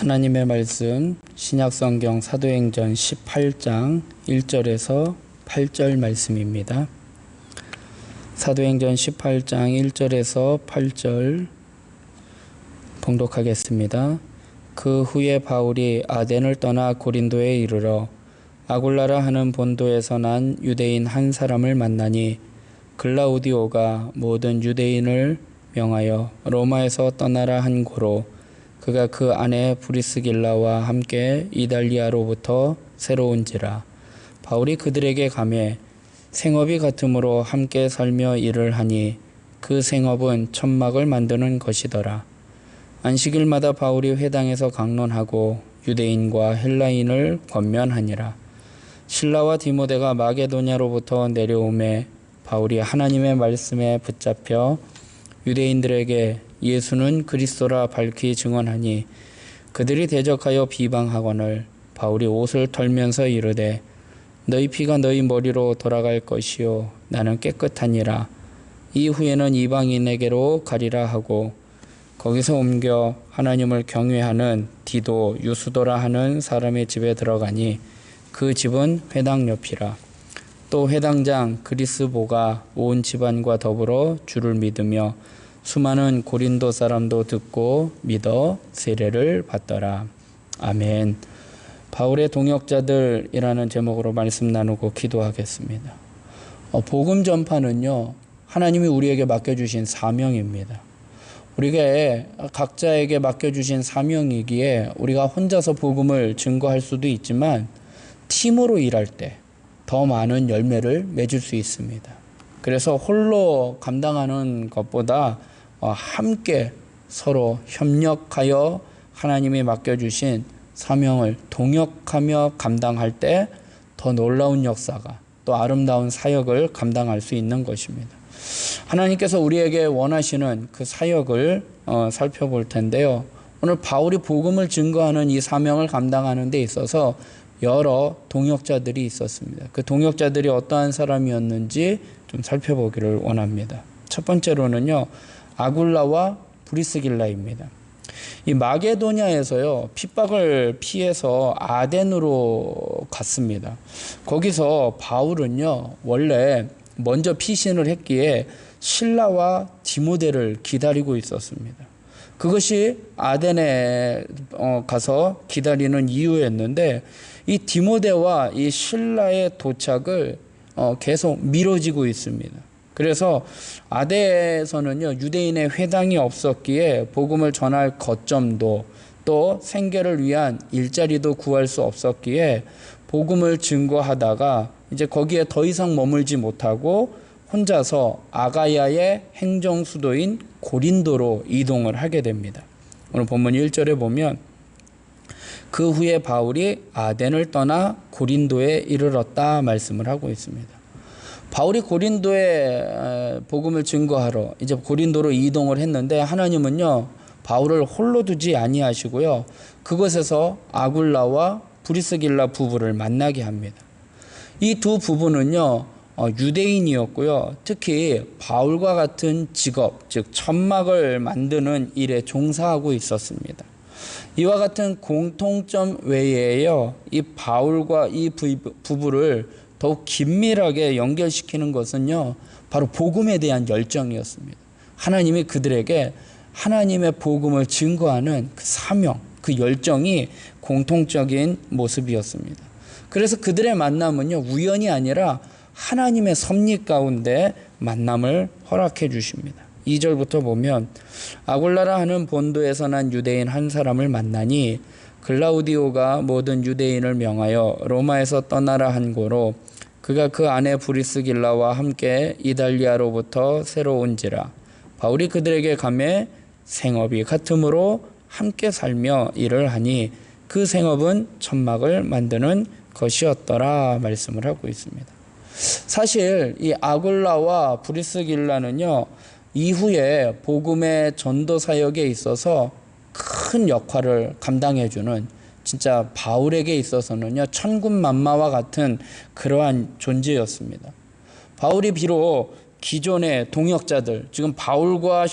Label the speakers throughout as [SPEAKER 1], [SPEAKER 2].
[SPEAKER 1] 하나님의 말씀 신약성경 사도행전 18장 1절에서 8절 말씀입니다. 사도행전 18장 1절에서 8절 봉독하겠습니다. 그 후에 바울이 아덴을 떠나 고린도에 이르러 아굴라라 하는 본도에서 난 유대인 한 사람을 만나니 글라우디오가 모든 유대인을 명하여 로마에서 떠나라 한 고로 그가 그 아내 브리스길라와 함께 이달리아로부터 새로 온지라. 바울이 그들에게 가매 생업이 같으므로 함께 살며 일을 하니 그 생업은 천막을 만드는 것이더라. 안식일마다 바울이 회당에서 강론하고 유대인과 헬라인을 권면하니라. 실라와 디모데가 마게도냐로부터 내려오매 바울이 하나님의 말씀에 붙잡혀 유대인들에게 예수는 그리스도라 밝히 증언하니 그들이 대적하여 비방하거늘 바울이 옷을 털면서 이르되 너희 피가 너희 머리로 돌아갈 것이요 나는 깨끗하니라. 이후에는 이방인에게로 가리라 하고 거기서 옮겨 하나님을 경외하는 디도 유수도라 하는 사람의 집에 들어가니 그 집은 회당 옆이라. 또 회당장 그리스보가 온 집안과 더불어 주를 믿으며 수많은 고린도 사람도 듣고 믿어 세례를 받더라. 아멘. 바울의 동역자들이라는 제목으로 말씀 나누고 기도하겠습니다. 복음 전파는요, 하나님이 우리에게 맡겨주신 사명입니다. 우리가 각자에게 맡겨주신 사명이기에 우리가 혼자서 복음을 증거할 수도 있지만 팀으로 일할 때 더 많은 열매를 맺을 수 있습니다. 그래서 홀로 감당하는 것보다 함께 서로 협력하여 하나님이 맡겨주신 사명을 동역하며 감당할 때 더 놀라운 역사가 또 아름다운 사역을 감당할 수 있는 것입니다. 하나님께서 우리에게 원하시는 그 사역을 살펴볼 텐데요. 오늘 바울이 복음을 증거하는 이 사명을 감당하는 데 있어서 여러 동역자들이 있었습니다. 그 동역자들이 어떠한 사람이었는지 좀 살펴보기를 원합니다. 첫 번째로는요, 아굴라와 브리스길라입니다. 이 마게도냐에서요, 핍박을 피해서 아덴으로 갔습니다. 거기서 바울은요, 원래 먼저 피신을 했기에 실라와 디모데를 기다리고 있었습니다. 그것이 아덴에 가서 기다리는 이유였는데 이 디모데와 이 실라의 도착을 계속 미뤄지고 있습니다. 그래서 아덴에서는요, 유대인의 회당이 없었기에 복음을 전할 거점도 또 생계를 위한 일자리도 구할 수 없었기에 복음을 증거하다가 이제 거기에 더 이상 머물지 못하고 혼자서 아가야의 행정 수도인 고린도로 이동을 하게 됩니다. 오늘 본문 1절에 보면 그 후에 바울이 아덴을 떠나 고린도에 이르렀다 말씀을 하고 있습니다. 바울이 고린도에 복음을 증거하러 이제 고린도로 이동을 했는데 하나님은요, 바울을 홀로 두지 아니하시고요, 그곳에서 아굴라와 브리스길라 부부를 만나게 합니다. 이 두 부부는요, 유대인이었고요, 특히 바울과 같은 직업, 즉 천막을 만드는 일에 종사하고 있었습니다. 이와 같은 공통점 외에요, 이 바울과 이 부부를 더욱 긴밀하게 연결시키는 것은요, 바로 복음에 대한 열정이었습니다. 하나님이 그들에게 하나님의 복음을 증거하는 그 사명, 그 열정이 공통적인 모습이었습니다. 그래서 그들의 만남은요, 우연이 아니라 하나님의 섭리 가운데 만남을 허락해 주십니다. 2절부터 보면 아굴라라 하는 본도에서 난 유대인 한 사람을 만나니 글라우디오가 모든 유대인을 명하여 로마에서 떠나라 한 고로 그가 그 아내 브리스길라와 함께 이달리아로부터 새로 온지라. 바울이 그들에게 가매 생업이 같으므로 함께 살며 일을 하니 그 생업은 천막을 만드는 것이었더라 말씀을 하고 있습니다. 사실 이 아굴라와 브리스길라는요, 이후에 복음의 전도 사역에 있어서 큰 역할을 감당해주는 진짜 바울에게 있어서는요, 천군만마와 같은 그러한 존재였습니다. 바울이 비록 기존의 동역자들, 지금 바울과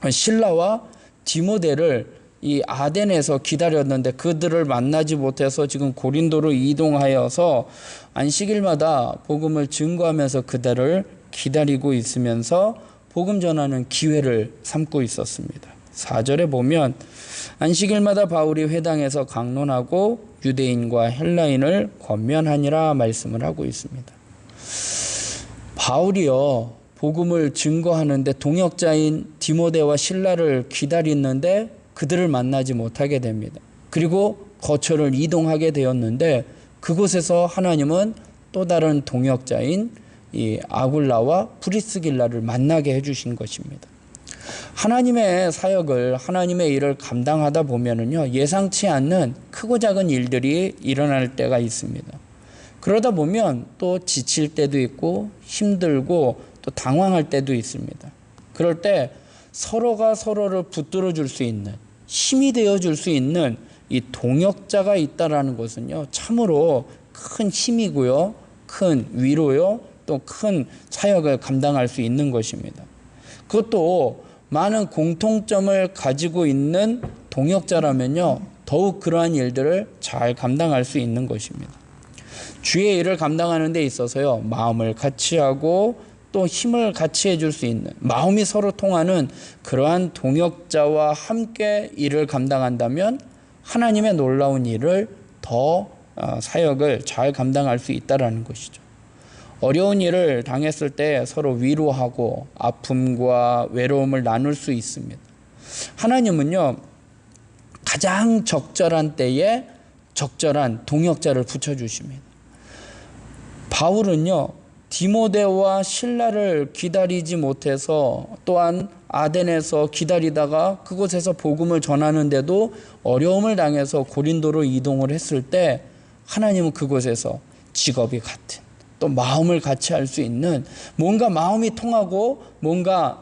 [SPEAKER 1] 신라와 디모데를 이 아덴에서 기다렸는데 그들을 만나지 못해서 지금 고린도로 이동하여서 안식일마다 복음을 증거하면서 그들을 기다리고 있으면서 복음 전하는 기회를 삼고 있었습니다. 4절에 보면 안식일마다 바울이 회당에서 강론하고 유대인과 헬라인을 권면하니라 말씀을 하고 있습니다. 바울이요, 복음을 증거하는데 동역자인 디모데와 실라를 기다리는데 그들을 만나지 못하게 됩니다. 그리고 거처를 이동하게 되었는데 그곳에서 하나님은 또 다른 동역자인 이 아굴라와 브리스길라를 만나게 해주신 것입니다. 하나님의 사역을, 하나님의 일을 감당하다 보면은요, 예상치 않는 크고 작은 일들이 일어날 때가 있습니다. 그러다 보면 또 지칠 때도 있고 힘들고 또 당황할 때도 있습니다. 그럴 때 서로가 서로를 붙들어 줄 수 있는, 힘이 되어 줄 수 있는 이 동역자가 있다라는 것은요, 참으로 큰 힘이고요, 큰 위로요, 또 큰 사역을 감당할 수 있는 것입니다. 그것도 많은 공통점을 가지고 있는 동역자라면요, 더욱 그러한 일들을 잘 감당할 수 있는 것입니다. 주의 일을 감당하는 데 있어서요, 마음을 같이 하고 또 힘을 같이 해줄 수 있는, 마음이 서로 통하는 그러한 동역자와 함께 일을 감당한다면 하나님의 놀라운 일을 더 사역을 잘 감당할 수 있다는 것이죠. 어려운 일을 당했을 때 서로 위로하고 아픔과 외로움을 나눌 수 있습니다. 하나님은요, 가장 적절한 때에 적절한 동역자를 붙여주십니다. 바울은요, 디모데와 실라를 기다리지 못해서 또한 아덴에서 기다리다가 그곳에서 복음을 전하는데도 어려움을 당해서 고린도로 이동을 했을 때 하나님은 그곳에서 직업이 같은, 또 마음을 같이 할 수 있는, 뭔가 마음이 통하고 뭔가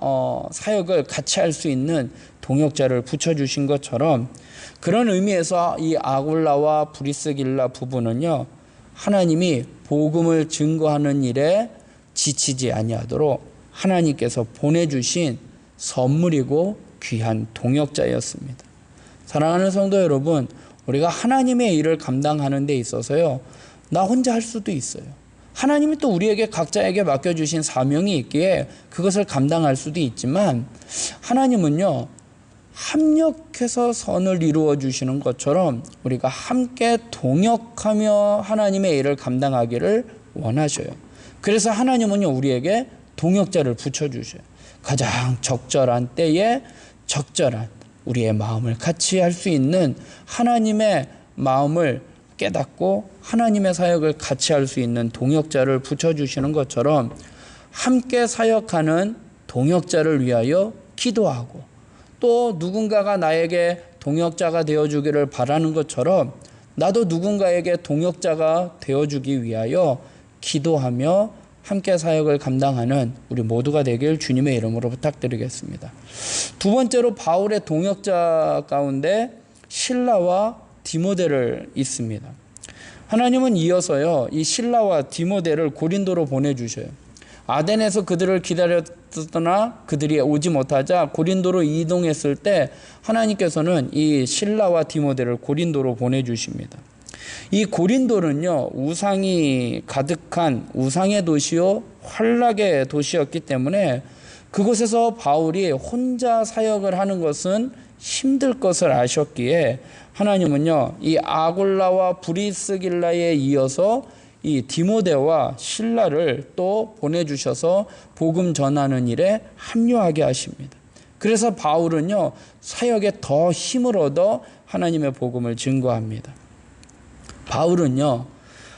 [SPEAKER 1] 사역을 같이 할 수 있는 동역자를 붙여주신 것처럼, 그런 의미에서 이 아굴라와 브리스길라 부부는요, 하나님이 복음을 증거하는 일에 지치지 아니하도록 하나님께서 보내주신 선물이고 귀한 동역자였습니다. 사랑하는 성도 여러분, 우리가 하나님의 일을 감당하는 데 있어서요, 나 혼자 할 수도 있어요. 하나님이 또 우리에게 각자에게 맡겨주신 사명이 있기에 그것을 감당할 수도 있지만, 하나님은요, 합력해서 선을 이루어 주시는 것처럼 우리가 함께 동역하며 하나님의 일을 감당하기를 원하셔요. 그래서 하나님은요, 우리에게 동역자를 붙여주셔요. 가장 적절한 때에 적절한 우리의 마음을 같이 할 수 있는, 하나님의 마음을 깨닫고 하나님의 사역을 같이 할 수 있는 동역자를 붙여주시는 것처럼 함께 사역하는 동역자를 위하여 기도하고, 또 누군가가 나에게 동역자가 되어주기를 바라는 것처럼 나도 누군가에게 동역자가 되어주기 위하여 기도하며 함께 사역을 감당하는 우리 모두가 되길 주님의 이름으로 부탁드리겠습니다. 두 번째로 바울의 동역자 가운데 실라와 디모데를 있습니다. 하나님은 이어서요, 이 실라와 디모데를 고린도로 보내주셔요. 아덴에서 그들을 기다렸으나 그들이 오지 못하자 고린도로 이동했을 때 하나님께서는 이 실라와 디모데를 고린도로 보내주십니다. 이 고린도는요, 우상이 가득한 우상의 도시요, 환락의 도시였기 때문에 그곳에서 바울이 혼자 사역을 하는 것은 힘들 것을 아셨기에 하나님은요, 이 아굴라와 브리스길라에 이어서 이 디모데와 실라를 또 보내주셔서 복음 전하는 일에 합류하게 하십니다. 그래서 바울은요, 사역에 더 힘을 얻어 하나님의 복음을 증거합니다. 바울은요,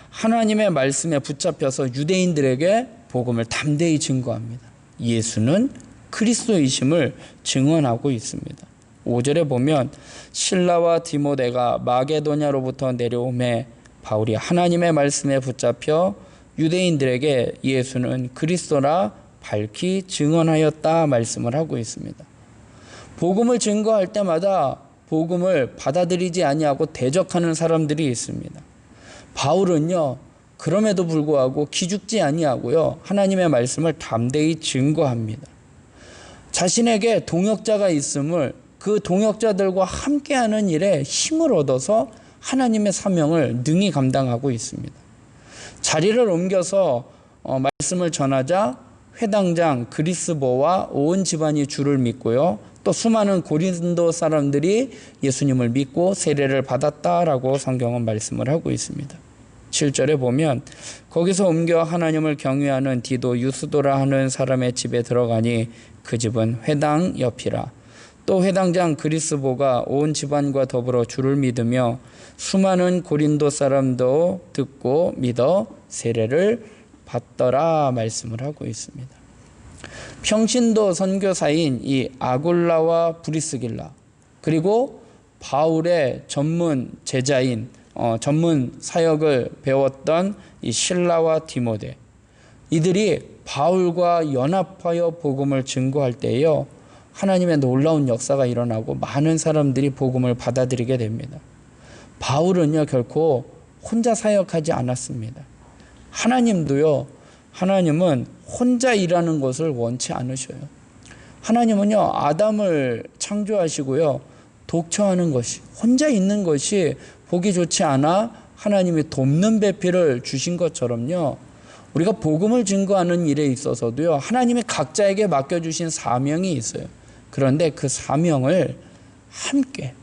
[SPEAKER 1] 하나님의 말씀에 붙잡혀서 유대인들에게 복음을 담대히 증거합니다. 예수는 그리스도이심을 증언하고 있습니다. 5절에 보면 실라와 디모데가 마게도냐로부터 내려오매 바울이 하나님의 말씀에 붙잡혀 유대인들에게 예수는 그리스도라 밝히 증언하였다 말씀을 하고 있습니다. 복음을 증거할 때마다 복음을 받아들이지 아니하고 대적하는 사람들이 있습니다. 바울은요, 그럼에도 불구하고 기죽지 아니하고요, 하나님의 말씀을 담대히 증거합니다. 자신에게 동역자가 있음을 그 동역자들과 함께하는 일에 힘을 얻어서 하나님의 사명을 능히 감당하고 있습니다. 자리를 옮겨서 말씀을 전하자 회당장 그리스보와 온 집안이 주를 믿고요. 또 수많은 고린도 사람들이 예수님을 믿고 세례를 받았다라고 성경은 말씀을 하고 있습니다. 7절에 보면 거기서 옮겨 하나님을 경외하는 디도 유스도라 하는 사람의 집에 들어가니 그 집은 회당 옆이라. 또 회당장 그리스보가 온 집안과 더불어 주를 믿으며 수많은 고린도 사람도 듣고 믿어 세례를 받더라 말씀을 하고 있습니다. 평신도 선교사인 이 아굴라와 브리스길라, 그리고 바울의 전문 제자인 전문 사역을 배웠던 이 실라와 디모데, 이들이 바울과 연합하여 복음을 증거할 때에요, 하나님의 놀라운 역사가 일어나고 많은 사람들이 복음을 받아들이게 됩니다. 바울은요, 결코 혼자 사역하지 않았습니다. 하나님은 혼자 일하는 것을 원치 않으셔요. 하나님은요, 아담을 창조하시고요, 독처하는 것이, 혼자 있는 것이 보기 좋지 않아 하나님이 돕는 배필을 주신 것처럼요, 우리가 복음을 증거하는 일에 있어서도요, 하나님이 각자에게 맡겨주신 사명이 있어요. 그런데 그 사명을 함께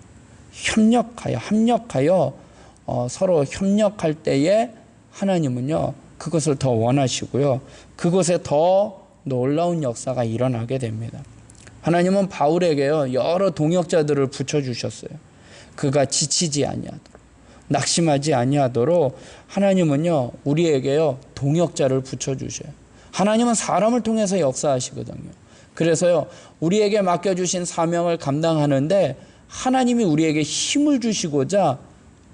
[SPEAKER 1] 합력하여 서로 협력할 때에 하나님은요, 그것을 더 원하시고요, 그곳에 더 놀라운 역사가 일어나게 됩니다. 하나님은 바울에게요, 여러 동역자들을 붙여주셨어요. 그가 지치지 아니하도록, 낙심하지 아니하도록 하나님은요, 우리에게요, 동역자를 붙여주셔요. 하나님은 사람을 통해서 역사하시거든요. 그래서요, 우리에게 맡겨주신 사명을 감당하는데 하나님이 우리에게 힘을 주시고자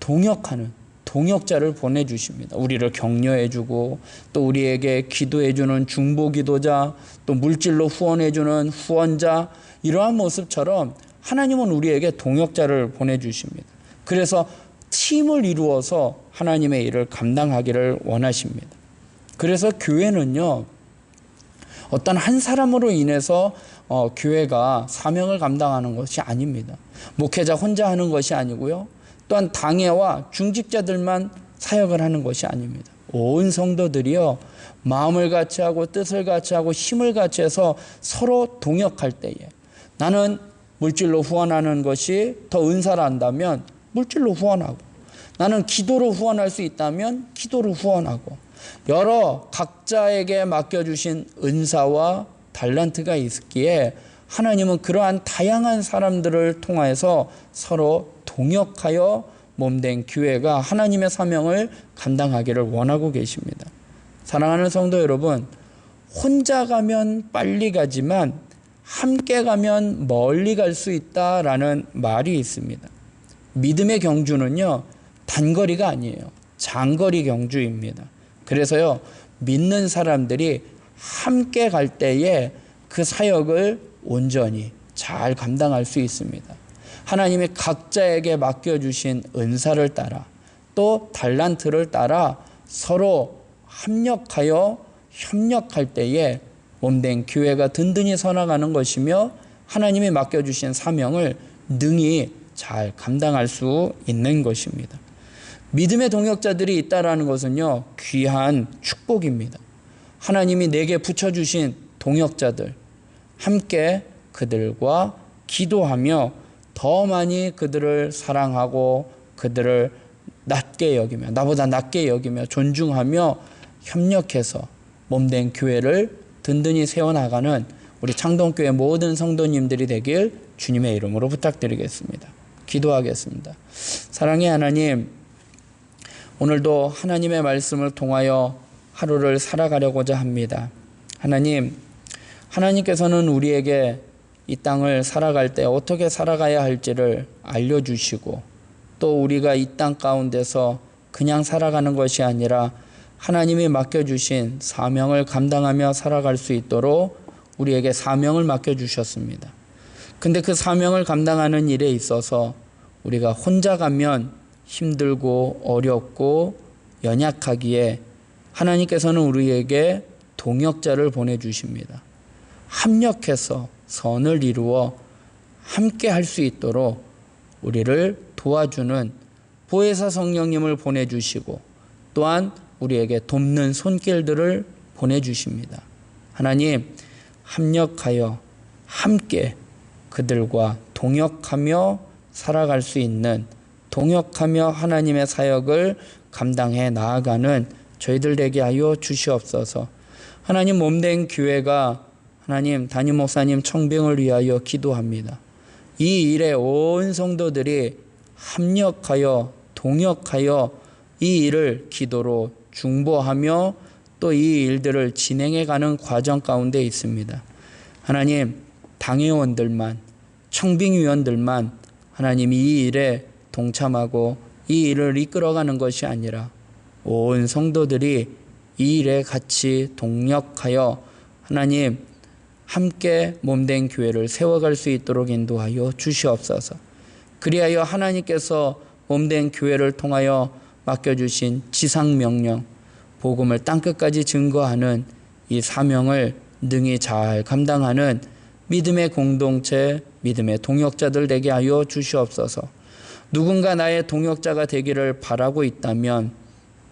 [SPEAKER 1] 동역하는 동역자를 보내주십니다. 우리를 격려해주고, 또 우리에게 기도해주는 중보기도자, 또 물질로 후원해주는 후원자, 이러한 모습처럼 하나님은 우리에게 동역자를 보내주십니다. 그래서 팀을 이루어서 하나님의 일을 감당하기를 원하십니다. 그래서 교회는요, 어떤 한 사람으로 인해서 교회가 사명을 감당하는 것이 아닙니다. 목회자 혼자 하는 것이 아니고요, 또한 당회와 중직자들만 사역을 하는 것이 아닙니다. 온 성도들이요, 마음을 같이하고 뜻을 같이하고 힘을 같이해서 서로 동역할 때에, 나는 물질로 후원하는 것이 더 은사란다면 물질로 후원하고, 나는 기도로 후원할 수 있다면 기도로 후원하고, 여러 각자에게 맡겨주신 은사와 달란트가 있기에 하나님은 그러한 다양한 사람들을 통해서 서로 동역하여 몸된 교회가 하나님의 사명을 감당하기를 원하고 계십니다. 사랑하는 성도 여러분, 혼자 가면 빨리 가지만 함께 가면 멀리 갈 수 있다라는 말이 있습니다. 믿음의 경주는요, 단거리가 아니에요. 장거리 경주입니다. 그래서요, 믿는 사람들이 함께 갈 때에 그 사역을 온전히 잘 감당할 수 있습니다. 하나님이 각자에게 맡겨주신 은사를 따라, 또 달란트를 따라 서로 합력하여 협력할 때에 몸된 교회가 든든히 서나가는 것이며, 하나님이 맡겨주신 사명을 능히 잘 감당할 수 있는 것입니다. 믿음의 동역자들이 있다라는 것은요, 귀한 축복입니다. 하나님이 내게 붙여주신 동역자들, 함께 그들과 기도하며 더 많이 그들을 사랑하고 그들을 낮게 여기며, 나보다 낮게 여기며 존중하며 협력해서 몸된 교회를 든든히 세워나가는 우리 창동교회 모든 성도님들이 되길 주님의 이름으로 부탁드리겠습니다. 기도하겠습니다. 사랑의 하나님, 오늘도 하나님의 말씀을 통하여 하루를 살아가려고자 합니다. 하나님께서는 우리에게 이 땅을 살아갈 때 어떻게 살아가야 할지를 알려주시고, 또 우리가 이 땅 가운데서 그냥 살아가는 것이 아니라 하나님이 맡겨주신 사명을 감당하며 살아갈 수 있도록 우리에게 사명을 맡겨주셨습니다. 근데 그 사명을 감당하는 일에 있어서 우리가 혼자 가면 힘들고 어렵고 연약하기에 하나님께서는 우리에게 동역자를 보내주십니다. 합력해서 선을 이루어 함께 할 수 있도록 우리를 도와주는 보혜사 성령님을 보내주시고 또한 우리에게 돕는 손길들을 보내주십니다. 하나님, 합력하여 함께 그들과 동역하며 살아갈 수 있는, 동역하며 하나님의 사역을 감당해 나아가는 저희들 되게 하여 주시옵소서. 하나님, 몸된 교회가 하나님 담임 목사님 청빙을 위하여 기도합니다. 이 일에 온 성도들이 합력하여 동역하여 이 일을 기도로 중보하며 또 이 일들을 진행해가는 과정 가운데 있습니다. 하나님, 당회원들만, 청빙위원들만 하나님 이 일에 동참하고 이 일을 이끌어가는 것이 아니라 온 성도들이 이 일에 같이 동력하여 하나님 함께 몸된 교회를 세워갈 수 있도록 인도하여 주시옵소서. 그리하여 하나님께서 몸된 교회를 통하여 맡겨주신 지상명령, 복음을 땅끝까지 증거하는 이 사명을 능히 잘 감당하는 믿음의 공동체, 믿음의 동역자들 되게 하여 주시옵소서. 누군가 나의 동역자가 되기를 바라고 있다면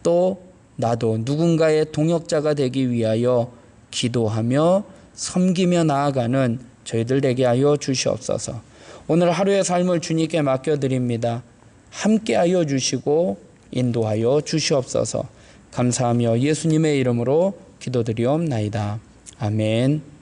[SPEAKER 1] 또 나도 누군가의 동역자가 되기 위하여 기도하며 섬기며 나아가는 저희들 되게 하여 주시옵소서. 오늘 하루의 삶을 주님께 맡겨드립니다. 함께하여 주시고 인도하여 주시옵소서. 감사하며 예수님의 이름으로 기도드리옵나이다. 아멘.